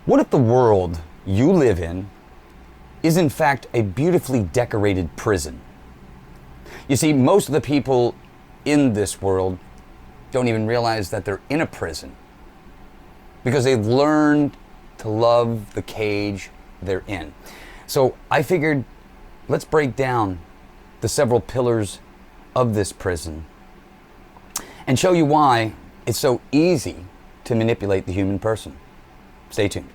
What if the world you live in is in fact a beautifully decorated prison? You see, most of the people in this world don't even realize that they're in a prison because they've learned to love the cage they're in. So I figured, let's break down the several pillars of this prison and show you why it's so easy to manipulate the human person. Stay tuned.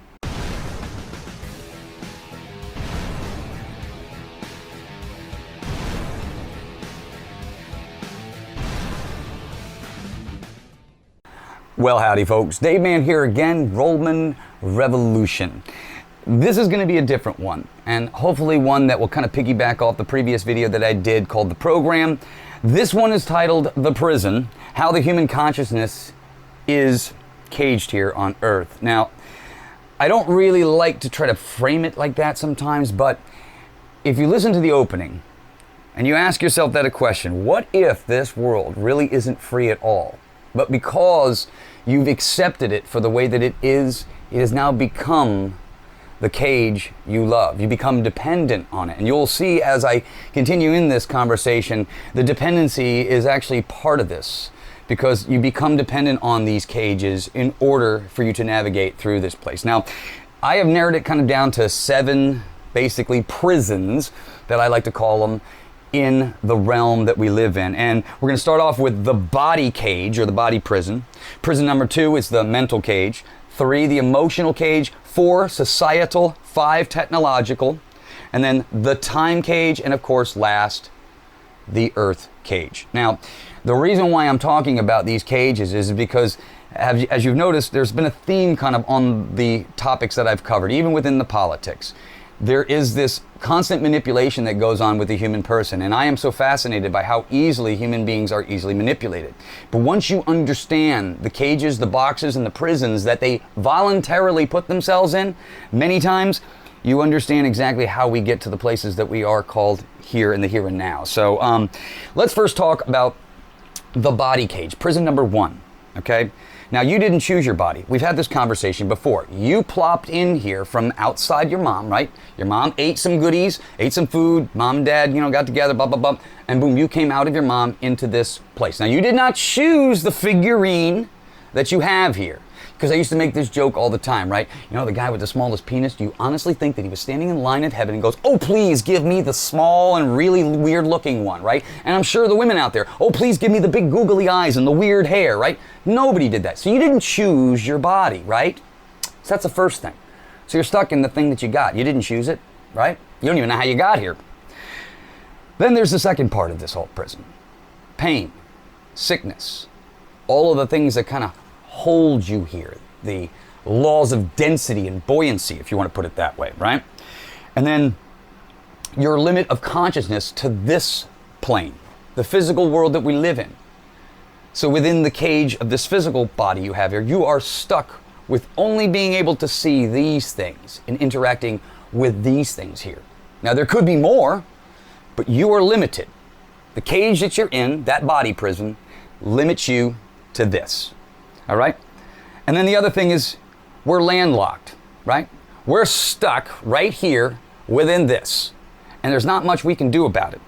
Well, howdy folks, DaveMan here again, Rollman Revolution. This is going to be a different one, and hopefully one that will kind of piggyback off the previous video that I did called The Program. This one is titled The Prison, How the Human Consciousness is Caged Here on Earth. Now, I don't really like to try to frame it like that sometimes, but if you listen to the opening and you ask yourself that a question, what if this world really isn't free at all? But because you've accepted it for the way that it has now become the cage you love. You become dependent on it. And you'll see as I continue in this conversation, the dependency is actually part of this, because you become dependent on these cages in order for you to navigate through this place. Now, I have narrowed it kind of down to 7 basically prisons that I like to call them in the realm that we live in. And we're going to start off with the body cage, or the body prison. Prison number 2 is the mental cage. 3, the emotional cage. 4, societal. 5, technological. And then the time cage. And of course, last, the earth cage. Now, the reason why I'm talking about these cages is because, as you've noticed, there's been a theme kind of on the topics that I've covered, even within the politics. There is this constant manipulation that goes on with the human person, and I am so fascinated by how easily human beings are easily manipulated. But once you understand the cages, the boxes, and the prisons that they voluntarily put themselves in, many times you understand exactly how we get to the places that we are called here in the here and now. So let's first talk about the body cage, prison number 1, okay? Now, you didn't choose your body. We've had this conversation before. You plopped in here from outside your mom, right? Your mom ate some goodies, ate some food, mom and dad, got together, blah, blah, blah, and boom, you came out of your mom into this place. Now, you did not choose the figurine that you have here. Because I used to make this joke all the time, right? The guy with the smallest penis, do you honestly think that he was standing in line at heaven and goes, oh, please give me the small and really weird looking one, right? And I'm sure the women out there, oh, please give me the big googly eyes and the weird hair, right? Nobody did that. So you didn't choose your body, right? So that's the first thing. So you're stuck in the thing that you got. You didn't choose it, right? You don't even know how you got here. Then there's the second part of this whole prison. Pain, sickness, all of the things that kind of hold you here, the laws of density and buoyancy, if you want to put it that way, right? And then your limit of consciousness to this plane, the physical world that we live in. So within the cage of this physical body you have here, you are stuck with only being able to see these things and interacting with these things here. Now, there could be more, but you are limited. The cage that you're in, that body prison, limits you to this. All right? And then the other thing is we're landlocked, right? We're stuck right here within this. And there's not much we can do about it.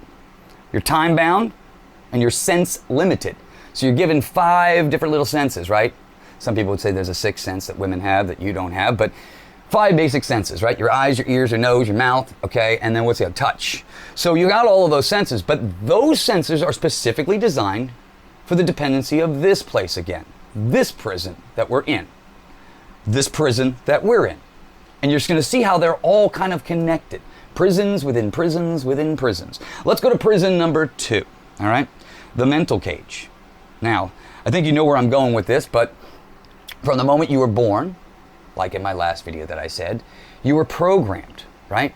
You're time bound and you're sense limited. So you're given 5 different little senses, right? Some people would say there's a 6th sense that women have that you don't have, but 5 basic senses, right? Your eyes, your ears, your nose, your mouth, okay? And then what's the other? Touch. So you got all of those senses, but those senses are specifically designed for the dependency of this place again. This prison that we're in, this prison that we're in. And you're just going to see how they're all kind of connected. Prisons within prisons within prisons. Let's go to prison number 2, all right? The mental cage. Now, I think you know where I'm going with this, but from the moment you were born, like in my last video that I said, you were programmed, right?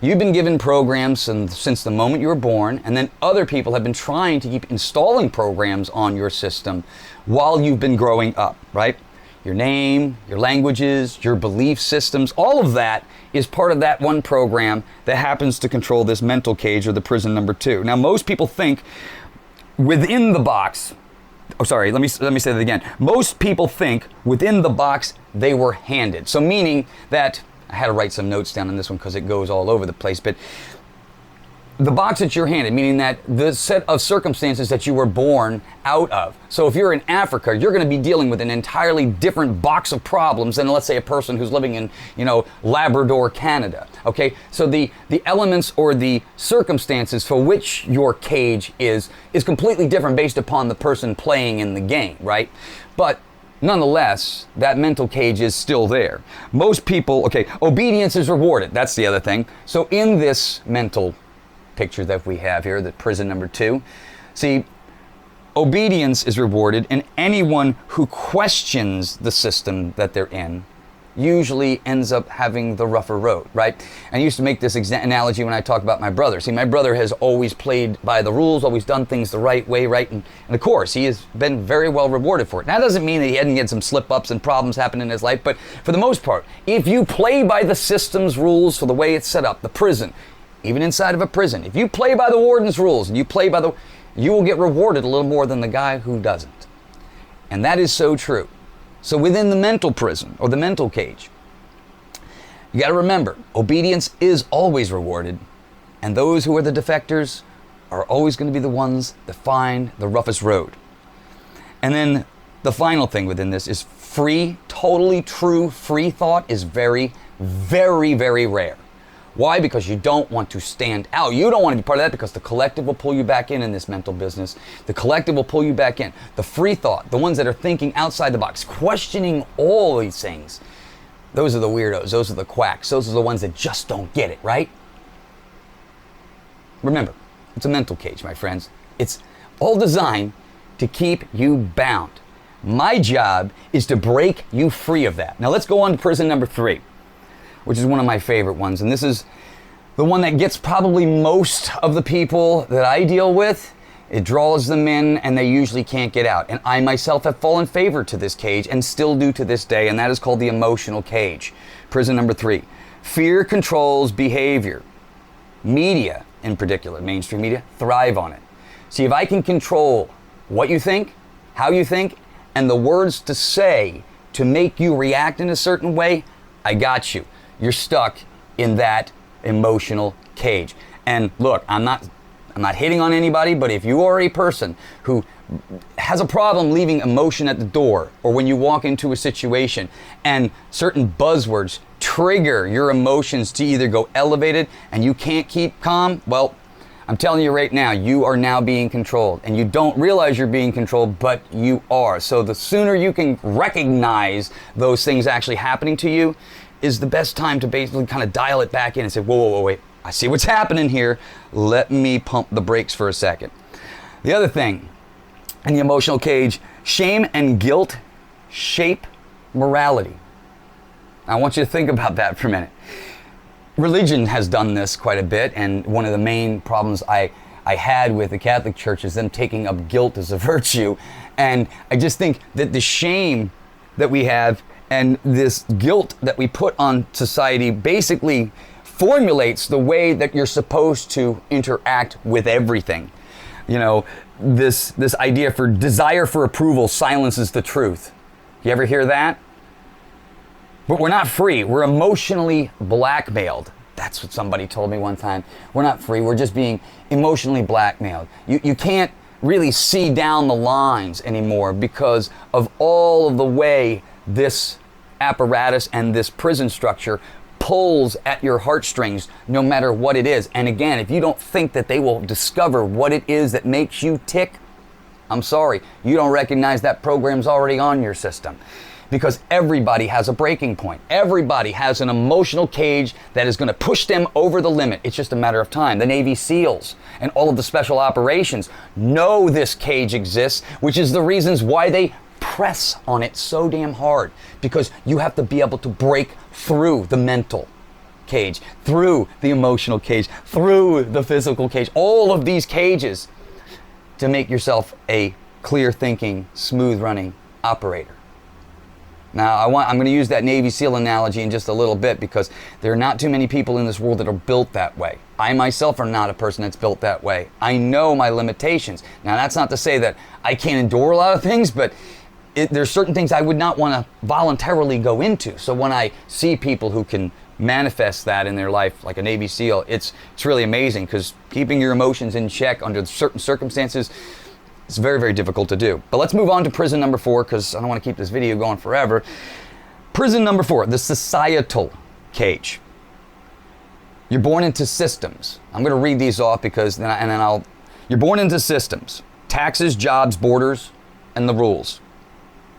You've been given programs since the moment you were born, and then other people have been trying to keep installing programs on your system while you've been growing up, right? Your name, your languages, your belief systems, all of that is part of that one program that happens to control this mental cage or the prison number 2. Now, most people think within the box let me say that again. Most people think within the box they were handed. So meaning that, I had to write some notes down on this one because it goes all over the place, but the box that you're handed, meaning that the set of circumstances that you were born out of. So if you're in Africa, you're going to be dealing with an entirely different box of problems than, let's say, a person who's living in, Labrador, Canada. Okay, so the elements or the circumstances for which your cage is completely different based upon the person playing in the game, right? But nonetheless, that mental cage is still there. Most people, obedience is rewarded. That's the other thing. So in this mental picture that we have here, the prison number 2. See, obedience is rewarded, and anyone who questions the system that they're in usually ends up having the rougher road, right? I used to make this analogy when I talk about my brother. See, my brother has always played by the rules, always done things the right way, right? And of course, he has been very well rewarded for it. Now, that doesn't mean that he hadn't had some slip-ups and problems happen in his life, but for the most part, if you play by the system's rules for the way it's set up, the prison, even inside of a prison, if you play by the warden's rules and you will get rewarded a little more than the guy who doesn't. And that is so true. So within the mental prison or the mental cage, you got to remember, obedience is always rewarded, and those who are the defectors are always going to be the ones that find the roughest road. And then the final thing within this is free, totally true free thought is very, very, very rare. Why? Because you don't want to stand out. You don't want to be part of that because the collective will pull you back in this mental business. The collective will pull you back in. The free thought, the ones that are thinking outside the box, questioning all these things, those are the weirdos. Those are the quacks. Those are the ones that just don't get it, right? Remember, it's a mental cage, my friends. It's all designed to keep you bound. My job is to break you free of that. Now let's go on to prison number 3. Which is one of my favorite ones. And this is the one that gets probably most of the people that I deal with. It draws them in and they usually can't get out. And I myself have fallen favor to this cage and still do to this day. And that is called the emotional cage. Prison number 3. Fear controls behavior. Media, in particular, mainstream media, thrive on it. See, if I can control what you think, how you think, and the words to say to make you react in a certain way, I got you. You're stuck in that emotional cage. And look, I'm not hitting on anybody, but if you are a person who has a problem leaving emotion at the door, or when you walk into a situation and certain buzzwords trigger your emotions to either go elevated and you can't keep calm, well, I'm telling you right now, you are now being controlled, and you don't realize you're being controlled, but you are. So the sooner you can recognize those things actually happening to you is the best time to basically kind of dial it back in and say, whoa, wait, I see what's happening here. Let me pump the brakes for a second. The other thing in the emotional cage, shame and guilt shape morality. I want you to think about that for a minute. Religion has done this quite a bit, and one of the main problems I had with the Catholic Church is them taking up guilt as a virtue. And I just think that the shame that we have and this guilt that we put on society basically formulates the way that you're supposed to interact with everything. This idea for desire for approval silences the truth. You ever hear that? But we're not free. We're emotionally blackmailed. That's what somebody told me one time. We're not free. We're just being emotionally blackmailed. You can't really see down the lines anymore because of all of the way this apparatus and this prison structure pulls at your heartstrings no matter what it is. And again, if you don't think that they will discover what it is that makes you tick, I'm sorry, you don't recognize that program's already on your system. Because everybody has a breaking point. Everybody has an emotional cage that is going to push them over the limit. It's just a matter of time. The Navy SEALs and all of the special operations know this cage exists, which is the reasons why they press on it so damn hard. Because you have to be able to break through the mental cage, through the emotional cage, through the physical cage, all of these cages to make yourself a clear thinking, smooth running operator. Now, I'm going to use that Navy SEAL analogy in just a little bit because there are not too many people in this world that are built that way. I myself am not a person that's built that way. I know my limitations. Now, that's not to say that I can't endure a lot of things, but there's certain things I would not want to voluntarily go into. So when I see people who can manifest that in their life, like a Navy SEAL, it's really amazing, because keeping your emotions in check under certain circumstances, it's very, very difficult to do. But let's move on to prison number 4, because I don't want to keep this video going forever. Prison number 4, the societal cage. You're born into systems. I'm going to read these off because you're born into systems: taxes, jobs, borders, and the rules.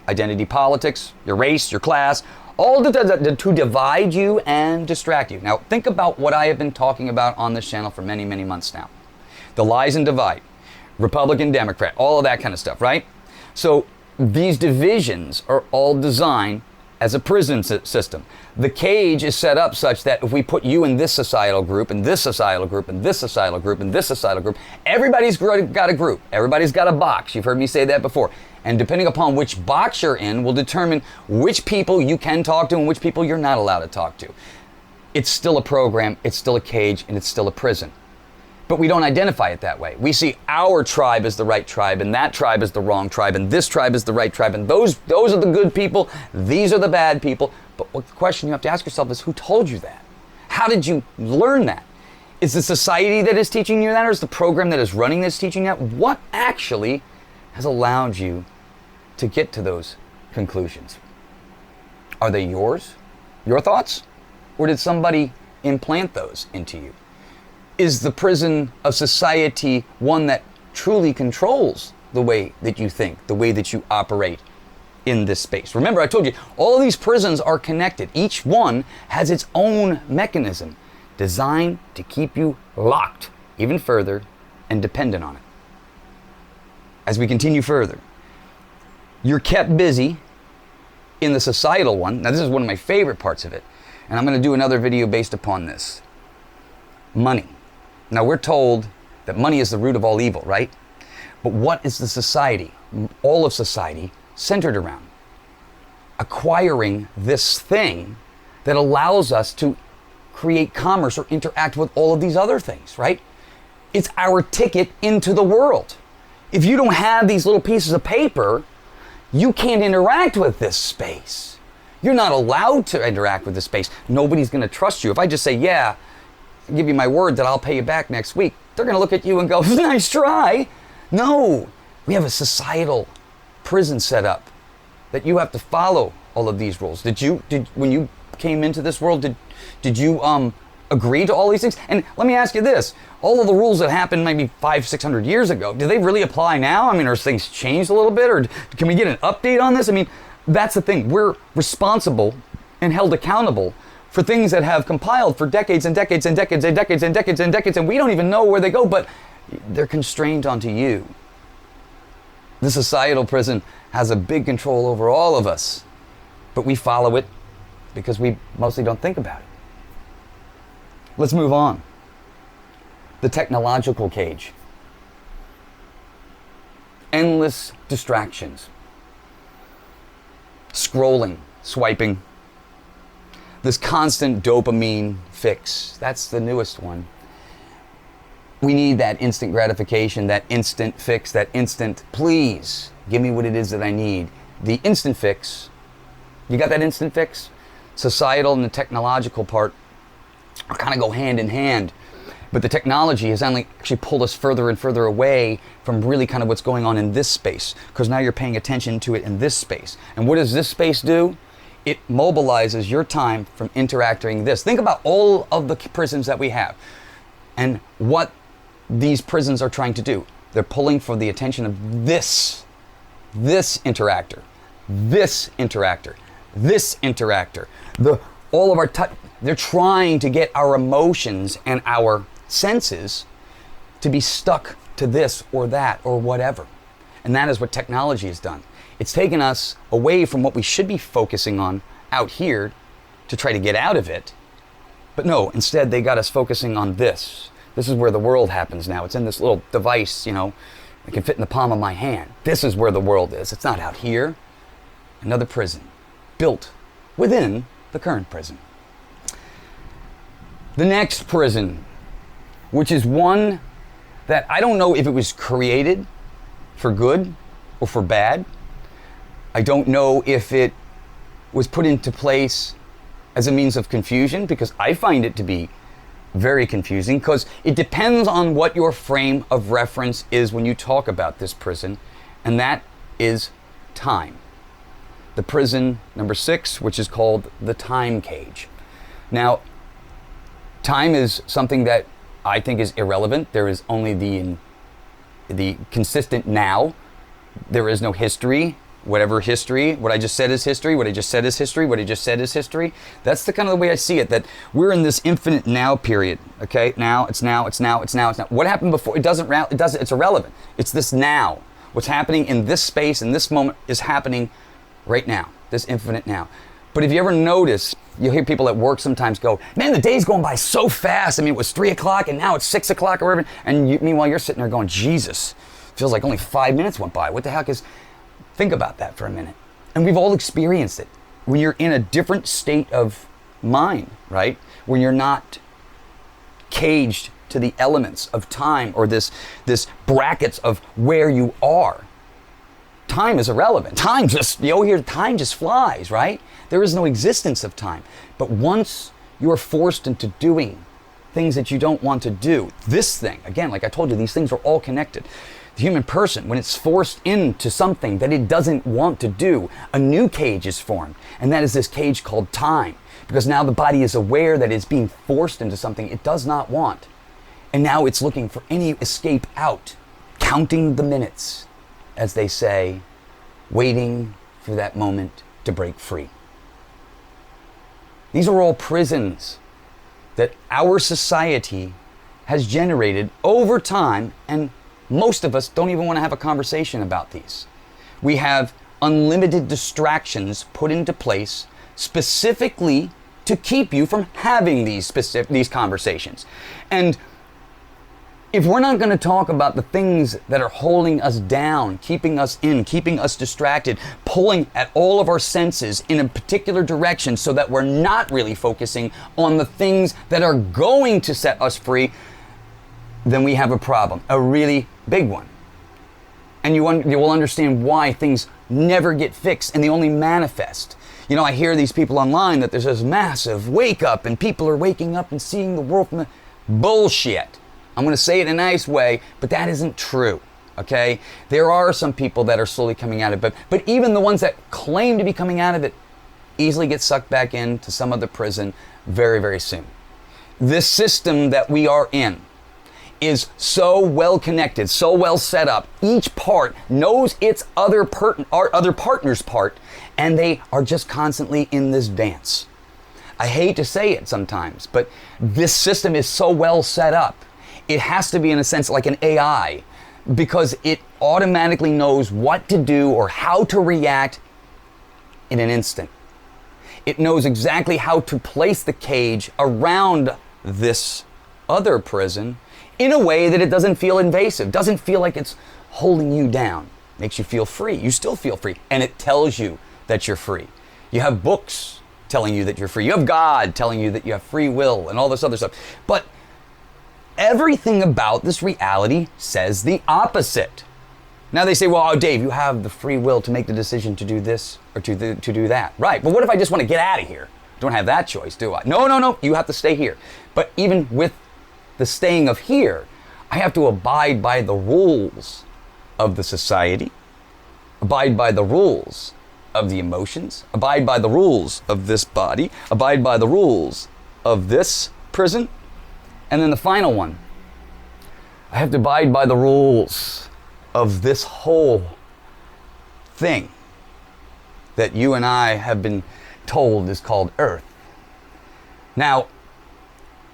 Identity politics, your race, your class, all to divide you and distract you. Now, think about what I have been talking about on this channel for many, many months now. The lies and divide. Republican, Democrat, all of that kind of stuff, right? So these divisions are all designed as a prison system. The cage is set up such that if we put you in this societal group, and this societal group, and this societal group, and this societal group, everybody's got a group. Everybody's got a box. You've heard me say that before. And depending upon which box you're in will determine which people you can talk to and which people you're not allowed to talk to. It's still a program, it's still a cage, and it's still a prison. But we don't identify it that way. We see our tribe as the right tribe, and that tribe is the wrong tribe, and this tribe is the right tribe, and those are the good people, these are the bad people. But what the question you have to ask yourself is, who told you that? How did you learn that? Is the society that is teaching you that, or is the program that is running that's teaching you that? What actually has allowed you to get to those conclusions? Are they yours? Your thoughts? Or did somebody implant those into you? Is the prison of society one that truly controls the way that you think, the way that you operate in this space? Remember, I told you, all of these prisons are connected. Each one has its own mechanism designed to keep you locked even further and dependent on it. As we continue further, you're kept busy in the societal one. Now, this is one of my favorite parts of it, and I'm going to do another video based upon this. Money. Now, we're told that money is the root of all evil, right? But what is the society, all of society, centered around? Acquiring this thing that allows us to create commerce or interact with all of these other things, right? It's our ticket into the world. If you don't have these little pieces of paper, you can't interact with this space. You're not allowed to interact with this space. Nobody's going to trust you. If I just say, yeah, I'll give you my word that I'll pay you back next week, they're going to look at you and go, nice try. No, we have a societal prison set up that you have to follow all of these rules. When you came into this world, did you agree to all these things? And let me ask you this, all of the rules that happened maybe 500-600 years ago, do they really apply now? I mean, are things changed a little bit, or can we get an update on this? I mean, that's the thing. We're responsible and held accountable for things that have compiled for decades and decades and decades and decades and decades and decades, and we don't even know where they go, but they're constrained onto you. The societal prison has a big control over all of us, but we follow it because we mostly don't think about it. Let's move on. The technological cage. Endless distractions. Scrolling, swiping. This constant dopamine fix. That's the newest one. We need that instant gratification, that instant fix, that instant, please, give me what it is that I need. The instant fix. You got that instant fix? Societal and the technological part are kind of go hand in hand. But the technology has only actually pulled us further and further away from really kind of what's going on in this space, because now you're paying attention to it in this space. And what does this space do? It mobilizes your time from interacting this. Think about all of the prisons that we have and what these prisons are trying to do. They're pulling for the attention of this interactor, this interactor, this interactor. All of our they're trying to get our emotions and our senses to be stuck to this or that or whatever. And that is what technology has done. It's taken us away from what we should be focusing on out here to try to get out of it. But no, instead they got us focusing on this. This is where the world happens now. It's in this little device, you know, it can fit in the palm of my hand. This is where the world is. It's not out here. Another prison. built within the current prison. The next prison, which is one that I don't know if it was created for good or for bad. I don't know if it was put into place as a means of confusion, because I find it to be very confusing, because it depends on what your frame of reference is when you talk about this prison, and that is time. The prison number 6, which is called the time cage. Now, time is something that I think is irrelevant. There is only the consistent now. There is no history. Whatever history, what I just said is history, what I just said is history, what I just said is history. That's the kind of the way I see it, that we're in this infinite now period, okay? Now, it's now, it's now, it's now, it's now. What happened before, it's irrelevant. It's this now. What's happening in this space, in this moment, is happening right now, this infinite now. But if you ever notice, you'll hear people at work sometimes go, man, the day's going by so fast. I mean, it was 3 o'clock and now it's 6 o'clock or whatever. And meanwhile, you're sitting there going, Jesus, feels like only 5 minutes went by. What the heck is... Think about that for a minute. And we've all experienced it. When you're in a different state of mind, right? When you're not caged to the elements of time or this brackets of where you are. Time is irrelevant. Time just, time just flies, right? There is no existence of time. But once you're forced into doing things that you don't want to do, this thing, again, like I told you, these things are all connected. The human person, when it's forced into something that it doesn't want to do, a new cage is formed. And that is this cage called time. Because now the body is aware that it's being forced into something it does not want. And now it's looking for any escape out, counting the minutes, as they say, waiting for that moment to break free. These are all prisons that our society has generated over time, and most of us don't even want to have a conversation about these. We have unlimited distractions put into place specifically to keep you from having these conversations. And if we're not going to talk about the things that are holding us down, keeping us in, keeping us distracted, pulling at all of our senses in a particular direction so that we're not really focusing on the things that are going to set us free, then we have a problem, a really big one. And you will understand why things never get fixed and they only manifest. You know, I hear these people online that there's this massive wake up and people are waking up and seeing the world from bullshit. I'm going to say it in a nice way, but that isn't true, okay? There are some people that are slowly coming out of it, but even the ones that claim to be coming out of it easily get sucked back into some other prison very, very soon. This system that we are in is so well connected, so well set up. Each part knows its other partner's part, and they are just constantly in this dance. I hate to say it sometimes, but this system is so well set up. It has to be, in a sense, like an AI, because it automatically knows what to do or how to react in an instant. It knows exactly how to place the cage around this other prison in a way that it doesn't feel invasive, doesn't feel like it's holding you down. Makes you feel free. You still feel free. And it tells you that you're free. You have books telling you that you're free. You have God telling you that you have free will and all this other stuff. But everything about this reality says the opposite. Now they say, well, oh, Dave, you have the free will to make the decision to do this or to do that. Right, but what if I just want to get out of here? Don't have that choice, do I? No, you have to stay here. But even with the staying of here, I have to abide by the rules of the society, abide by the rules of the emotions, abide by the rules of this body, abide by the rules of this prison. And then the final one, I have to abide by the rules of this whole thing that you and I have been told is called Earth. Now,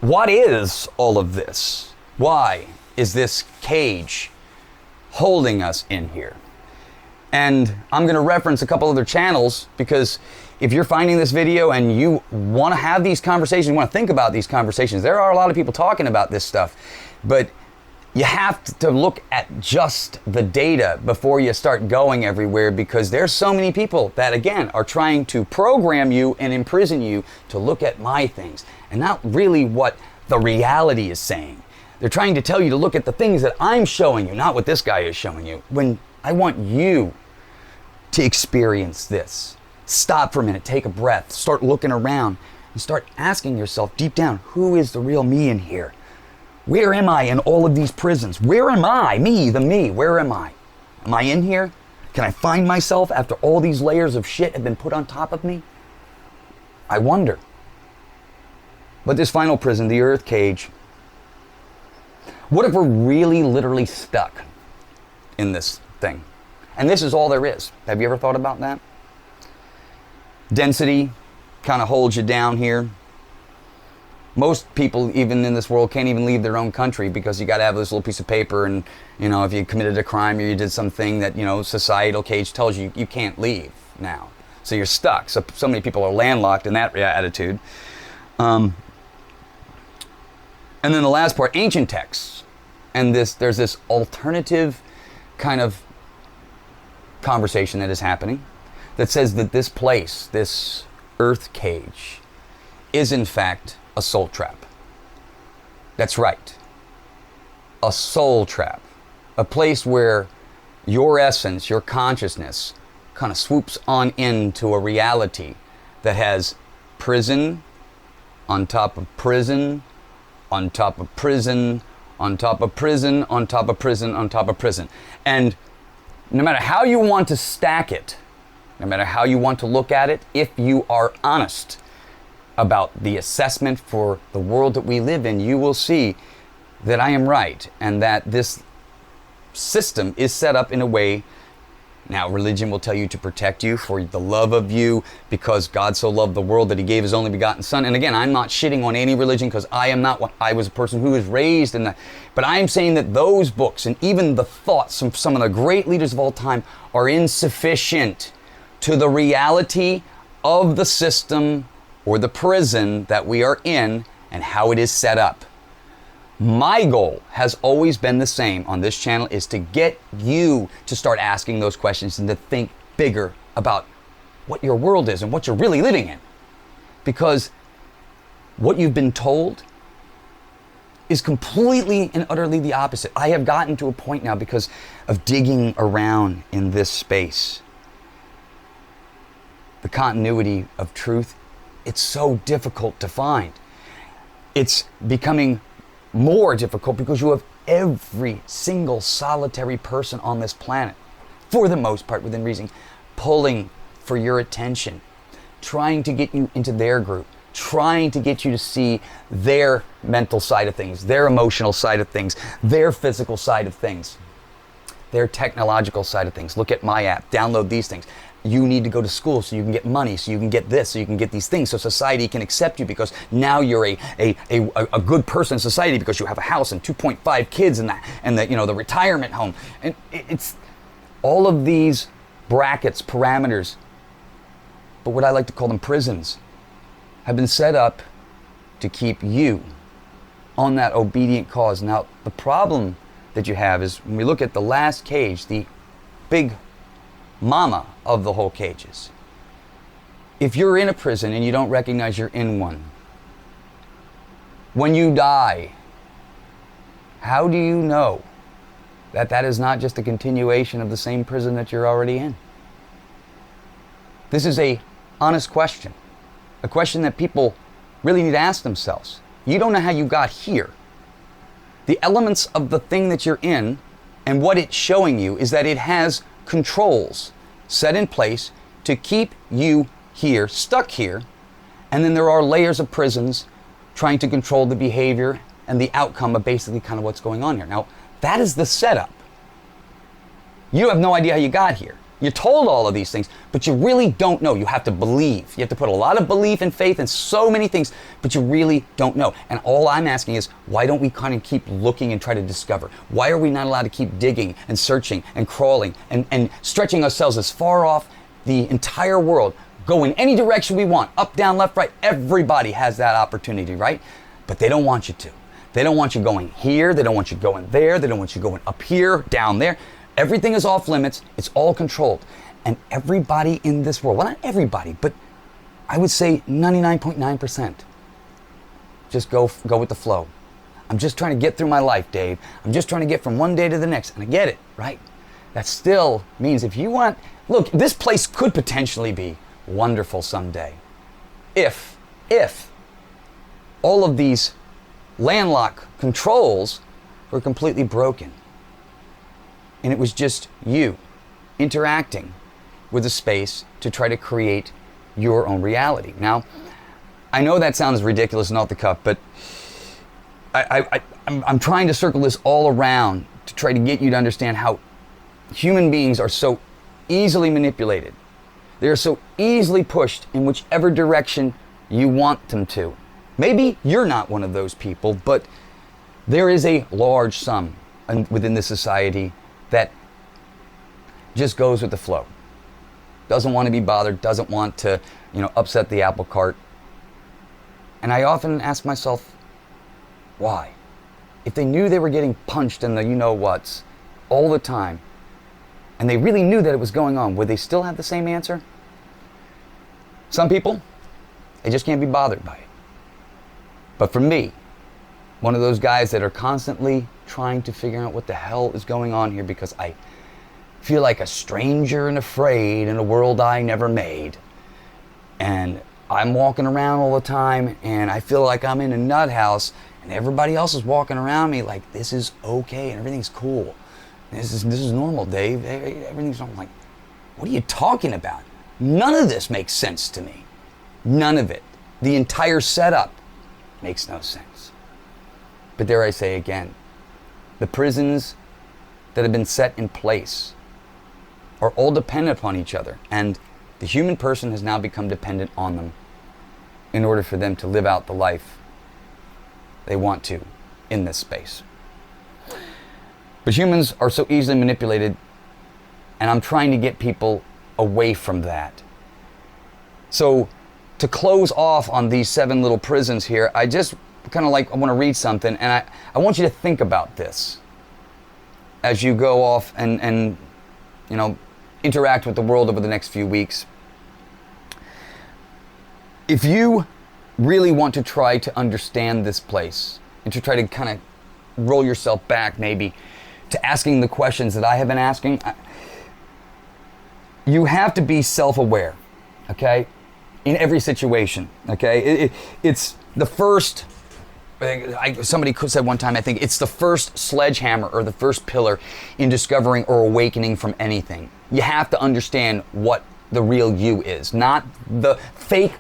what is all of this? Why is this cage holding us in here? And I'm going to reference a couple other channels, because if you're finding this video and you want to have these conversations, you want to think about these conversations, there are a lot of people talking about this stuff. But you have to look at just the data before you start going everywhere, because there's so many people that, again, are trying to program you and imprison you to look at my things and not really what the reality is saying. They're trying to tell you to look at the things that I'm showing you, not what this guy is showing you. When I want you to experience this. Stop for a minute, take a breath, start looking around, and start asking yourself deep down, who is the real me in here? Where am I in all of these prisons? Where am I? Me, the me, where am I? Am I in here? Can I find myself after all these layers of shit have been put on top of me? I wonder. But this final prison, the earth cage, what if we're really literally stuck in this thing? And this is all there is. Have you ever thought about that? Density kind of holds you down here. Most people, even in this world, can't even leave their own country because you got to have this little piece of paper, and if you committed a crime or you did something that societal cage tells you you can't leave now, so you're stuck. So many people are landlocked in that attitude. And then the last part, ancient texts, and there's this alternative kind of conversation that is happening that says that this place, this earth cage, is in fact a soul trap. That's right. A soul trap. A place where your essence, your consciousness, kind of swoops on into a reality that has prison on top of prison, on top of prison, on top of prison, on top of prison, on top of prison. And no matter how you want to stack it, no matter how you want to look at it, if you are honest about the assessment for the world that we live in, you will see that I am right, and that this system is set up in a way. Now, religion will tell you to protect you for the love of you, because God so loved the world that he gave his only begotten son. And again, I'm not shitting on any religion, because I was a person who was raised in that. But I'm saying that those books and even the thoughts of some of the great leaders of all time are insufficient to the reality of the system or the prison that we are in and how it is set up. My goal has always been the same on this channel, is to get you to start asking those questions and to think bigger about what your world is and what you're really living in. Because what you've been told is completely and utterly the opposite. I have gotten to a point now, because of digging around in this space, the continuity of truth, it's so difficult to find. It's becoming more difficult because you have every single solitary person on this planet, for the most part within reason, pulling for your attention, trying to get you into their group, trying to get you to see their mental side of things, their emotional side of things, their physical side of things, their technological side of things. Look at my app, download these things. You need to go to school so you can get money, so you can get this, so you can get these things, so society can accept you, because now you're a good person in society because you have a house and 2.5 kids and the retirement home. And it's all of these brackets, parameters, but what I like to call them prisons, have been set up to keep you on that obedient cause. Now, the problem that you have is when we look at the last cage, the big mama of the whole cages. If you're in a prison and you don't recognize you're in one, when you die, how do you know that that is not just a continuation of the same prison that you're already in? This is a honest question, a question that people really need to ask themselves. You don't know how you got here. The elements of the thing that you're in and what it's showing you is that it has controls set in place to keep you here, stuck here, and then there are layers of prisons trying to control the behavior and the outcome of basically kind of what's going on here. Now, that is the setup. You have no idea how you got here. You're told all of these things, but you really don't know. You have to believe. You have to put a lot of belief and faith in so many things, but you really don't know. And all I'm asking is, why don't we kind of keep looking and try to discover? Why are we not allowed to keep digging and searching and crawling and stretching ourselves as far off the entire world, go in any direction we want, up, down, left, right? Everybody has that opportunity, right? But they don't want you to. They don't want you going here. They don't want you going there. They don't want you going up here, down there. Everything is off limits. It's all controlled. And everybody in this world, well, not everybody, but I would say 99.9%, just go with the flow. I'm just trying to get through my life, Dave. I'm just trying to get from one day to the next. And I get it, right? That still means if you want, look, this place could potentially be wonderful someday. If all of these landlocked controls were completely broken. And it was just you interacting with a space to try to create your own reality. Now, I know that sounds ridiculous and off the cuff, but I'm trying to circle this all around to try to get you to understand how human beings are so easily manipulated. They're so easily pushed in whichever direction you want them to. Maybe you're not one of those people, but there is a large sum within this society that just goes with the flow. Doesn't want to be bothered, doesn't want to, upset the apple cart. And I often ask myself, why? If they knew they were getting punched in the you-know-whats all the time, and they really knew that it was going on, would they still have the same answer? Some people, they just can't be bothered by it. But for me, one of those guys that are constantly trying to figure out what the hell is going on here because I feel like a stranger and afraid in a world I never made. And I'm walking around all the time and I feel like I'm in a nut house and everybody else is walking around me like this is okay and everything's cool. This is normal, Dave. Everything's normal. I'm like, what are you talking about? None of this makes sense to me. None of it. The entire setup makes no sense. But dare I say again, the prisons that have been set in place are all dependent upon each other, and the human person has now become dependent on them in order for them to live out the life they want to in this space. But humans are so easily manipulated, and I'm trying to get people away from that. So to close off on these 7 little prisons here, I just I want to read something, and I want you to think about this as you go off and interact with the world over the next few weeks. If you really want to try to understand this place and to try to kind of roll yourself back maybe to asking the questions that I have been asking, you have to be self-aware, okay? In every situation, okay? It's the first, somebody said one time, I think, it's the first sledgehammer or the first pillar in discovering or awakening from anything. You have to understand what the real you is, not the fake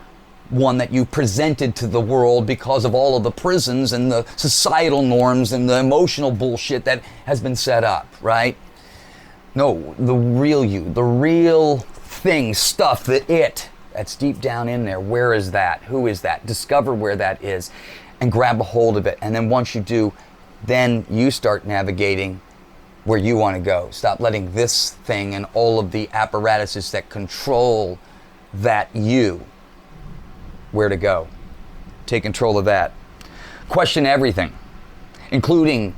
one that you presented to the world because of all of the prisons and the societal norms and the emotional bullshit that has been set up, right? No, the real you, the real thing, stuff, that's deep down in there. Where is that? Who is that? Discover where that is and grab a hold of it. And then once you do, then you start navigating where you want to go. Stop letting this thing and all of the apparatuses that control that you, where to go. Take control of that. Question everything, including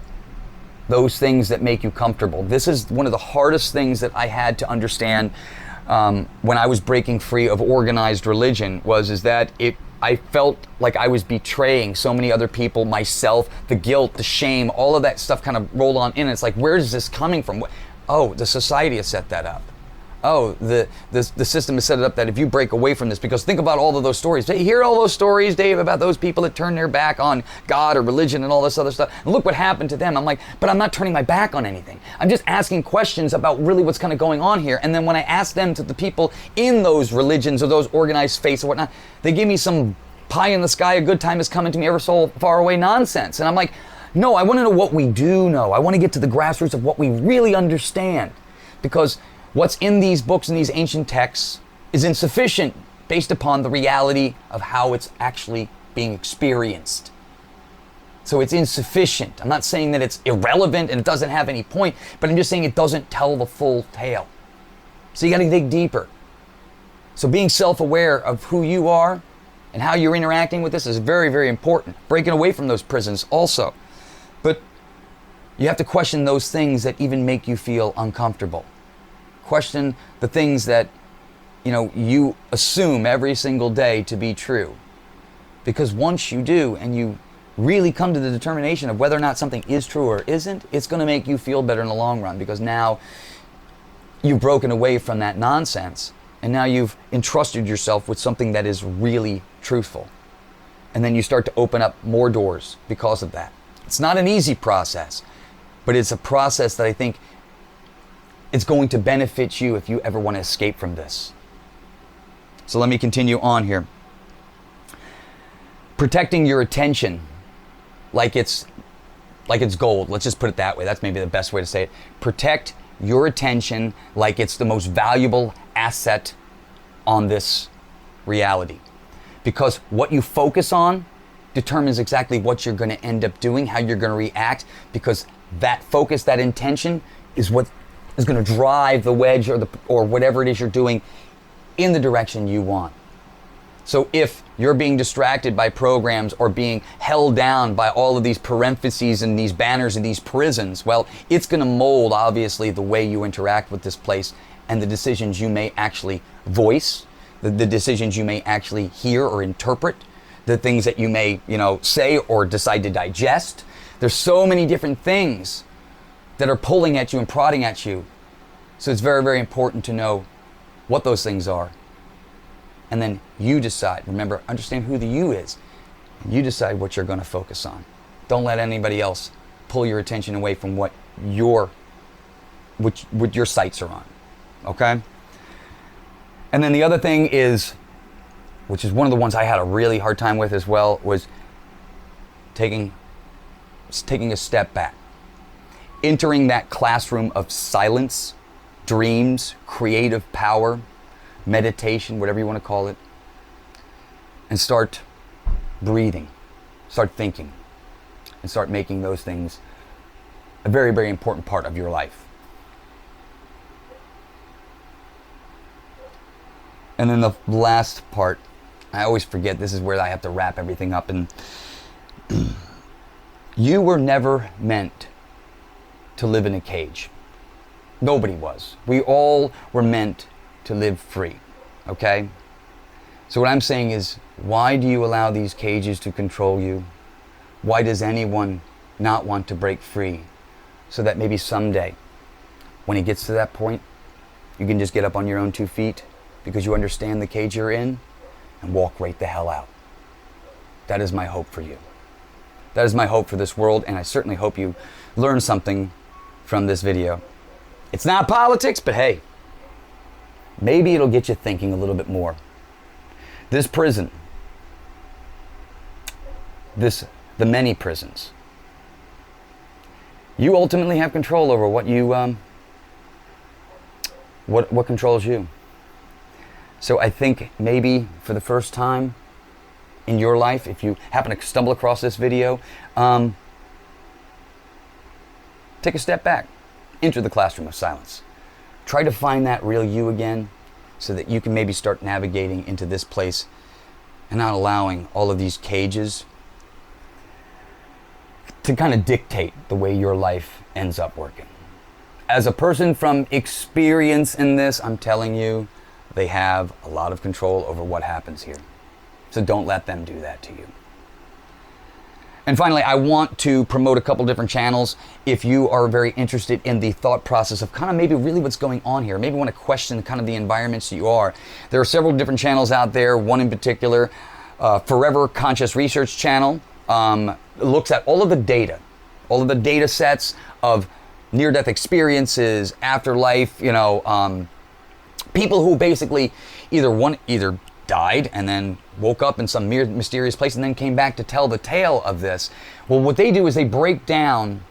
those things that make you comfortable. This is one of the hardest things that I had to understand when I was breaking free of organized religion is that I felt like I was betraying so many other people, myself, the guilt, the shame, all of that stuff kind of rolled on in. It's like, where is this coming from? Oh, the society has set that up. Oh, the system has set it up that if you break away from this, because think about all of those stories. You hear all those stories, Dave, about those people that turn their back on God or religion and all this other stuff. And look what happened to them. I'm like, but I'm not turning my back on anything. I'm just asking questions about really what's kind of going on here. And then when I ask them to the people in those religions or those organized faiths or whatnot, they give me some pie in the sky, a good time is coming to me ever so far away nonsense. And I'm like, no, I want to know what we do know. I want to get to the grassroots of what we really understand. Because what's in these books and these ancient texts is insufficient based upon the reality of how it's actually being experienced. So it's insufficient. I'm not saying that it's irrelevant and it doesn't have any point, but I'm just saying it doesn't tell the full tale. So you got to dig deeper. So being self-aware of who you are And how you're interacting with this is very, very important. Breaking away from those prisons also. But you have to question those things that even make you feel uncomfortable. Question the things that, you assume every single day to be true. Because once you do, and you really come to the determination of whether or not something is true or isn't, it's going to make you feel better in the long run, because now you've broken away from that nonsense, and now you've entrusted yourself with something that is really truthful. And then you start to open up more doors because of that. It's not an easy process, but it's a process that I think it's going to benefit you if you ever want to escape from this. So let me continue on here. Protecting your attention like it's gold. Let's just put it that way. That's maybe the best way to say it. Protect your attention like it's the most valuable asset on this reality. Because what you focus on determines exactly what you're going to end up doing, how you're going to react, because that focus, that intention is what is going to drive the wedge or whatever it is you're doing in the direction you want. So if you're being distracted by programs or being held down by all of these parentheses and these banners and these prisons, well, it's going to mold, obviously, the way you interact with this place and the decisions you may actually voice, the decisions you may actually hear or interpret, the things that you may, say or decide to digest. There's so many different things that are pulling at you and prodding at you. So it's very, very important to know what those things are. And then you decide. Remember, understand who the you is. You decide what you're going to focus on. Don't let anybody else pull your attention away from what your sights are on. Okay? And then the other thing is, which is one of the ones I had a really hard time with as well, was taking a step back. Entering that classroom of silence, dreams, creative power, meditation, whatever you want to call it, and start breathing, start thinking, and start making those things a very, very important part of your life. And then the last part, I always forget, this is where I have to wrap everything up, and you were never meant to live in a cage. Nobody was. We all were meant to live free, okay? So what I'm saying is, why do you allow these cages to control you? Why does anyone not want to break free? So that maybe someday, when it gets to that point, you can just get up on your own 2 feet because you understand the cage you're in and walk right the hell out. That is my hope for you. That is my hope for this world, and I certainly hope you learn something from this video. It's not politics, but hey, maybe it'll get you thinking a little bit more. This prison, the many prisons, you ultimately have control over what you, what controls you. So I think maybe for the first time in your life, if you happen to stumble across this video, take a step back. Enter the classroom of silence. Try to find that real you again so that you can maybe start navigating into this place and not allowing all of these cages to kind of dictate the way your life ends up working. As a person from experience in this, I'm telling you, they have a lot of control over what happens here. So don't let them do that to you. And finally, I want to promote a couple different channels. If you are very interested in the thought process of kind of maybe really what's going on here, maybe want to question kind of the environments that you are, there are several different channels out there. One in particular, Forever Conscious Research channel, looks at all of the data sets of near-death experiences, afterlife, people who basically either died and then woke up in some mysterious place and then came back to tell the tale of this. Well, what they do is they break down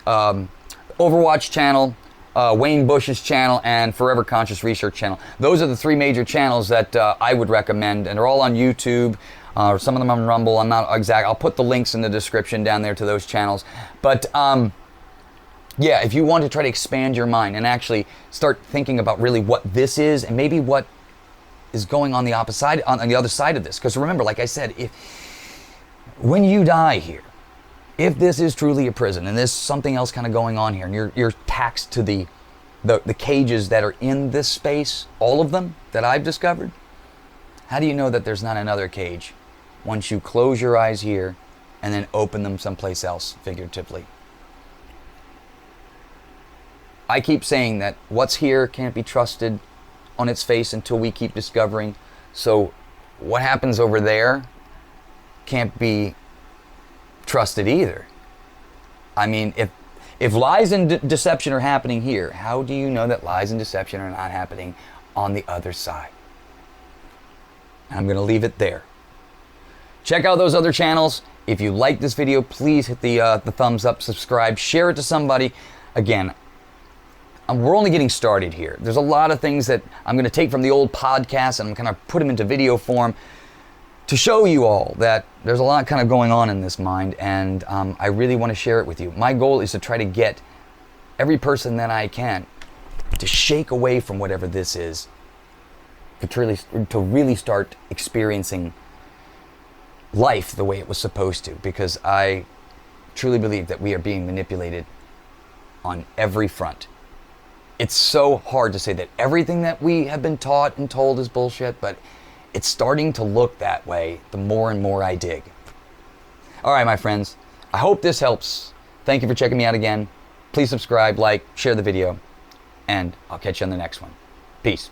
OverWatch channel, Wayne Bush's channel, and Forever Conscious Research channel. Those are the three major channels that I would recommend, and they're all on YouTube. Some of them on Rumble. I'm not exact. I'll put the links in the description down there to those channels. But yeah, if you want to try to expand your mind and actually start thinking about really what this is and maybe what is going on the opposite, on the other side of this. Because remember, like I said, when you die here, if this is truly a prison and there's something else kind of going on here, and you're taxed to the cages that are in this space, all of them that I've discovered, how do you know that there's not another cage once you close your eyes here and then open them someplace else, figuratively? I keep saying that what's here can't be trusted on its face until we keep discovering. So what happens over there can't be trusted either. I mean, if lies and deception are happening here, how do you know that lies and deception are not happening on the other side? And I'm going to leave it there. Check out those other channels. If you like this video, please hit the thumbs up, subscribe, share it to somebody. Again, we're only getting started here. There's a lot of things that I'm going to take from the old podcast and I'm kind of put them into video form to show you all that there's a lot kind of going on in this mind, and I really want to share it with you. My goal is to try to get every person that I can to shake away from whatever this is, to really start experiencing life the way it was supposed to, because I truly believe that we are being manipulated on every front. It's so hard to say that everything that we have been taught and told is bullshit, but it's starting to look that way the more and more I dig. All right, my friends, I hope this helps. Thank you for checking me out again. Please subscribe, like, share the video, and I'll catch you on the next one. Peace.